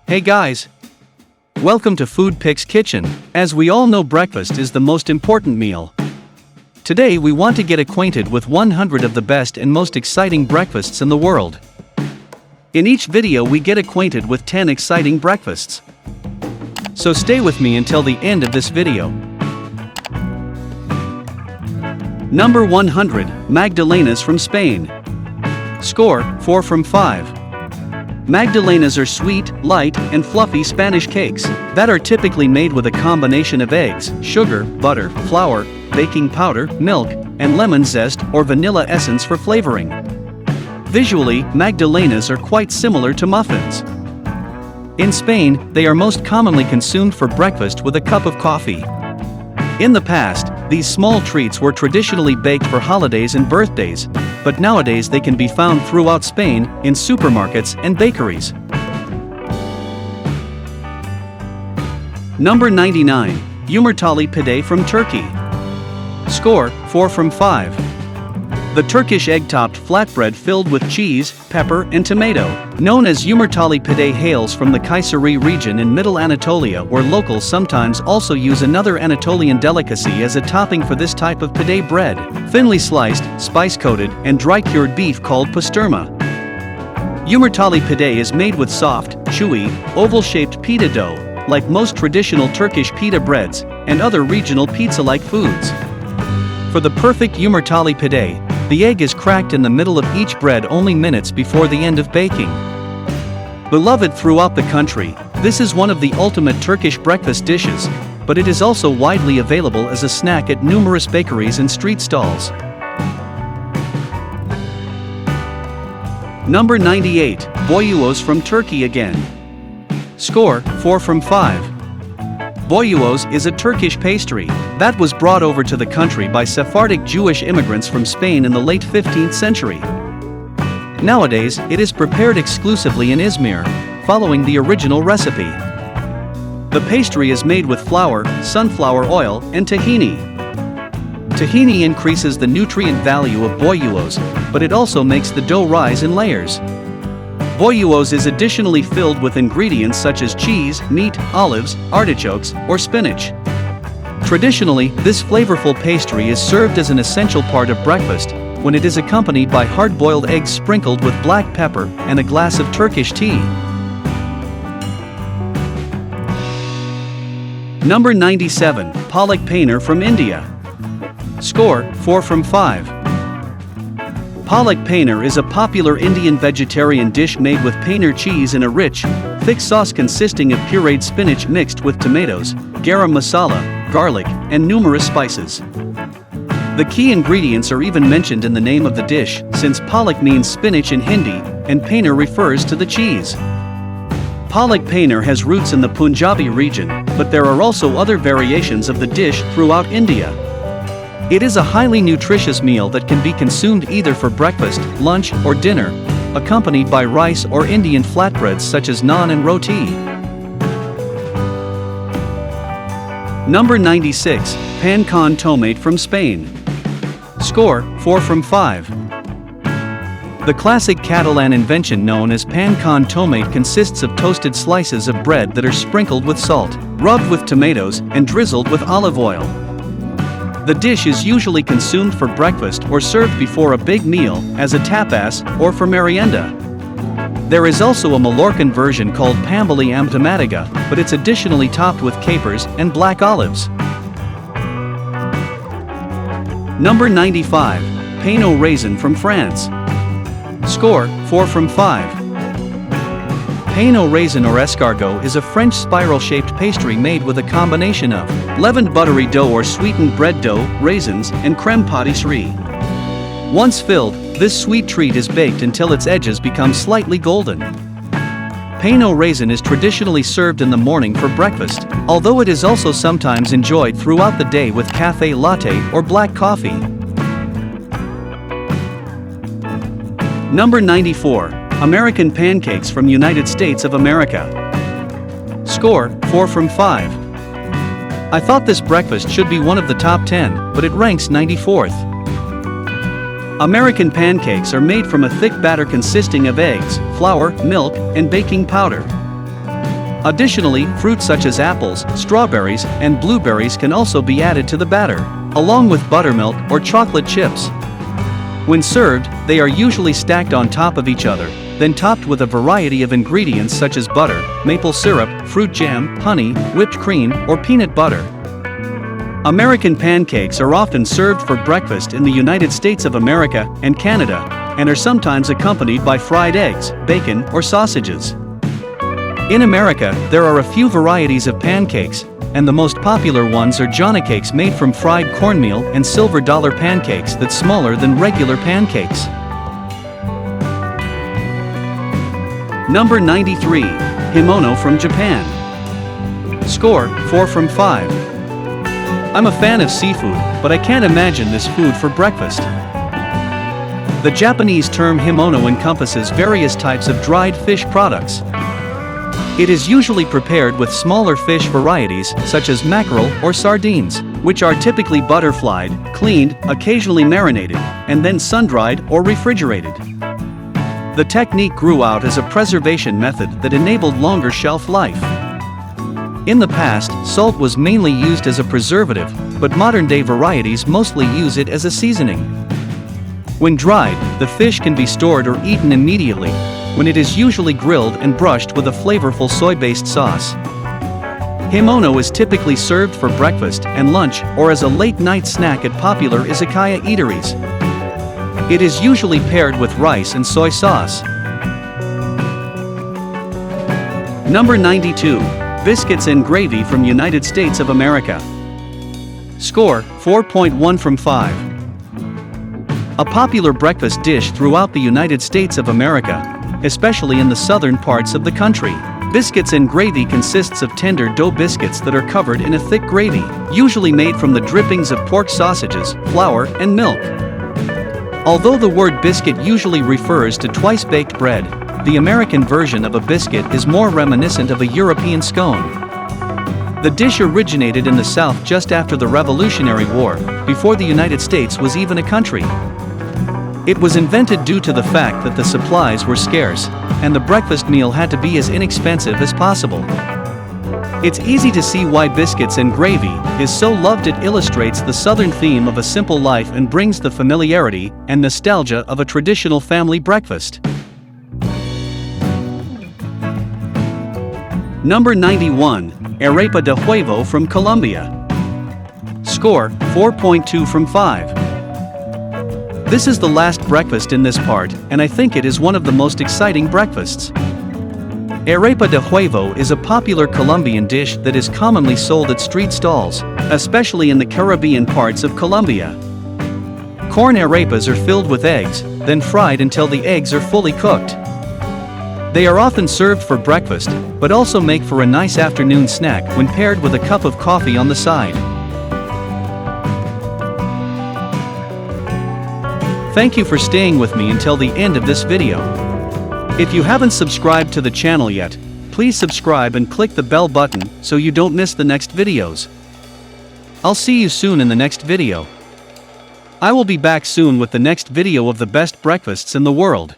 Hey guys! Welcome to Foodpix Kitchen. As we all know, breakfast is the most important meal. Today we want to get acquainted with 100 of the best and most exciting breakfasts in the world. In each video we get acquainted with 10 exciting breakfasts. So stay with me until the end of this video. Number 100, Magdalenas from Spain. Score, 4 from 5. Magdalenas are sweet, light, and fluffy Spanish cakes that are typically made with a combination of eggs, sugar, butter, flour, baking powder, milk, and lemon zest or vanilla essence for flavoring. Visually, Magdalenas are quite similar to muffins. In Spain, they are most commonly consumed for breakfast with a cup of coffee. In the past, these small treats were traditionally baked for holidays and birthdays, but nowadays they can be found throughout Spain, in supermarkets and bakeries. Number 99, Yumurtalı pide from Turkey. Score, 4 from 5. The Turkish egg-topped flatbread filled with cheese, pepper, and tomato, known as Yumurtalı pide, hails from the Kayseri region in Middle Anatolia, where locals sometimes also use another Anatolian delicacy as a topping for this type of pide bread: thinly sliced, spice-coated, and dry-cured beef called pastırma. Yumurtalı pide is made with soft, chewy, oval-shaped pita dough, like most traditional Turkish pita breads, and other regional pizza-like foods. For the perfect Yumurtalı pide, the egg is cracked in the middle of each bread only minutes before the end of baking. Beloved throughout the country, this is one of the ultimate Turkish breakfast dishes, but it is also widely available as a snack at numerous bakeries and street stalls. Number 98, Boyoz from Turkey again. Score, 4 from 5. Boyoz is a Turkish pastry that was brought over to the country by Sephardic Jewish immigrants from Spain in the late 15th century. Nowadays, it is prepared exclusively in Izmir, following the original recipe. The pastry is made with flour, sunflower oil, and tahini. Tahini increases the nutrient value of boyoz, but it also makes the dough rise in layers. Boyoz is additionally filled with ingredients such as cheese, meat, olives, artichokes, or spinach. Traditionally, this flavorful pastry is served as an essential part of breakfast, when it is accompanied by hard-boiled eggs sprinkled with black pepper and a glass of Turkish tea. Number 97, Palak paneer from India. Score, 4 from 5. Palak paneer is a popular Indian vegetarian dish made with paneer cheese in a rich, thick sauce consisting of pureed spinach mixed with tomatoes, garam masala, garlic, and numerous spices. The key ingredients are even mentioned in the name of the dish, since palak means spinach in Hindi, and paneer refers to the cheese. Palak paneer has roots in the Punjabi region, but there are also other variations of the dish throughout India. It is a highly nutritious meal that can be consumed either for breakfast, lunch, or dinner, accompanied by rice or Indian flatbreads such as naan and roti. Number 96, Pan con tomàquet from Spain. Score, 4 from 5. The classic Catalan invention known as pan con tomàquet consists of toasted slices of bread that are sprinkled with salt, rubbed with tomatoes, and drizzled with olive oil. The dish is usually consumed for breakfast or served before a big meal, as a tapas, or for merienda. There is also a Mallorcan version called pamboli amb tomàquet, but it's additionally topped with capers and black olives. Number 95, pain au raisin from France. Score, 4 from 5. Pain au raisin or escargot is a French spiral-shaped pastry made with a combination of leavened buttery dough or sweetened bread dough, raisins, and crème pâtisserie. Once filled, this sweet treat is baked until its edges become slightly golden. Pain au raisin is traditionally served in the morning for breakfast, although it is also sometimes enjoyed throughout the day with café latte or black coffee. Number 94, American pancakes from United States of America. Score, 4 from 5. I thought this breakfast should be one of the top 10, but it ranks 94th. American pancakes are made from a thick batter consisting of eggs, flour, milk, and baking powder. Additionally, fruits such as apples, strawberries, and blueberries can also be added to the batter, along with buttermilk or chocolate chips. When served, they are usually stacked on top of each other, then topped with a variety of ingredients such as butter, maple syrup, fruit jam, honey, whipped cream, or peanut butter. American pancakes are often served for breakfast in the United States of America and Canada, and are sometimes accompanied by fried eggs, bacon, or sausages. In America, there are a few varieties of pancakes, and the most popular ones are Johnny cakes made from fried cornmeal and silver dollar pancakes that's smaller than regular pancakes. Number 93. Himono from Japan. Score, 4 from 5. I'm a fan of seafood, but I can't imagine this food for breakfast. The Japanese term himono encompasses various types of dried fish products. It is usually prepared with smaller fish varieties such as mackerel or sardines, which are typically butterflied, cleaned, occasionally marinated, and then sun-dried or refrigerated. The technique grew out as a preservation method that enabled longer shelf life. In the past, salt was mainly used as a preservative, but modern-day varieties mostly use it as a seasoning. When dried, the fish can be stored or eaten immediately, when it is usually grilled and brushed with a flavorful soy-based sauce. Himono is typically served for breakfast and lunch or as a late-night snack at popular izakaya eateries. It is usually paired with rice and soy sauce. Number 92. Biscuits and gravy from United States of America. Score, 4.1 from 5. A popular breakfast dish throughout the United States of America, especially in the southern parts of the country. Biscuits and gravy consists of tender dough biscuits that are covered in a thick gravy, usually made from the drippings of pork sausages, flour, and milk. Although the word biscuit usually refers to twice-baked bread, the American version of a biscuit is more reminiscent of a European scone. The dish originated in the South just after the Revolutionary War, before the United States was even a country. It was invented due to the fact that the supplies were scarce, and the breakfast meal had to be as inexpensive as possible. It's easy to see why biscuits and gravy is so loved. It illustrates the Southern theme of a simple life and brings the familiarity and nostalgia of a traditional family breakfast. Number 91. Arepa de huevo from Colombia. Score, 4.2 from 5. This is the last breakfast in this part, and I think it is one of the most exciting breakfasts. Arepa de huevo is a popular Colombian dish that is commonly sold at street stalls, especially in the Caribbean parts of Colombia. Corn arepas are filled with eggs, then fried until the eggs are fully cooked. They are often served for breakfast, but also make for a nice afternoon snack when paired with a cup of coffee on the side. Thank you for staying with me until the end of this video. If you haven't subscribed to the channel yet, please subscribe and click the bell button so you don't miss the next videos. I'll see you soon in the next video. I will be back soon with the next video of the best breakfasts in the world.